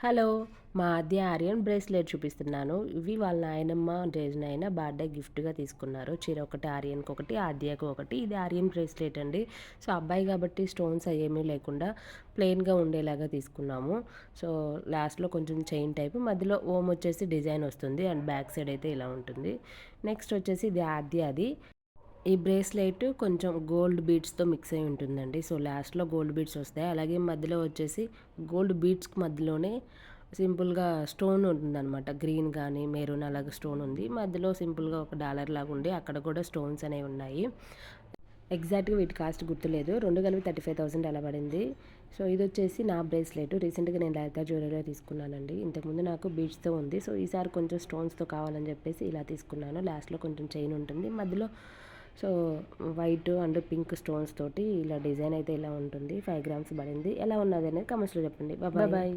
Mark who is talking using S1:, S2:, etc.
S1: Hello! మా ఆద్య Aryan bracelet చూపిస్తున్నాను. ఇవి వాళ్ళ నాయనమ్మ, జేజనైన బర్త్‌డే గిఫ్ట్‌గా తీసుకున్నారు. చీర ఒకటి ఆర్యన్‌కొకటి, ఆద్యకు ఒకటి. ఇది ఆర్యన్ బ్రేస్లెట్ అండి. సో, అబ్బాయి కాబట్టి స్టోన్స్ అయేమీ లేకుండా ప్లెయిన్‌గా ఉండేలాగా తీసుకున్నాము. సో, లాస్ట్‌లో కొంచెం చైన్ టైప్, మధ్యలో ఓమ్ వచ్చేసి డిజైన్ వస్తుంది. అండ్ బ్యాక్ సైడ్ అయితే ఇలా ఉంటుంది. నెక్స్ట్ వచ్చేసి ఇది ఆద్యది. ఈ బ్రేస్లెట్ కొంచెం గోల్డ్ బీడ్స్‌తో మిక్స్ అయ్యి ఉంటుందండి. సో, లాస్ట్‌లో గోల్డ్ బీడ్స్ వస్తాయి. అలాగే మధ్యలో వచ్చేసి గోల్డ్ బీడ్స్‌కి మధ్యలోనే సింపుల్‌గా స్టోన్ ఉంటుందనమాట. గ్రీన్ గానీ, మెరూన్ అలాగా స్టోన్ ఉంది. మధ్యలో సింపుల్‌గా ఒక డాలర్ లాగా ఉండి అక్కడ కూడా స్టోన్స్ అనేవి ఉన్నాయి. ఎగ్జాక్ట్‌గా వీటి కాస్ట్ గుర్తులేదు. 2 కలిపి 35,000 అలా పడింది. సో, ఇదొచ్చేసి నా బ్రేస్లెట్. రీసెంట్‌గా నేను లలిత జ్యువెలరీలో తీసుకున్నానండి. ఇంతకుముందు నాకు బీడ్స్‌తో ఉంది. సో, ఈసారి కొంచెం స్టోన్స్‌తో కావాలని చెప్పేసి ఇలా తీసుకున్నాను. లాస్ట్‌లో కొంచెం చైన్ ఉంటుంది. మధ్యలో so, white and pink stones తోటి ఇలా డిజైన్ అయితే ఇలా ఉంటుంది. 5 గ్రామ్స్ పడింది. ఎలా ఉన్నదనేది కామెంట్స్‌లో చెప్పండి. బాయ్.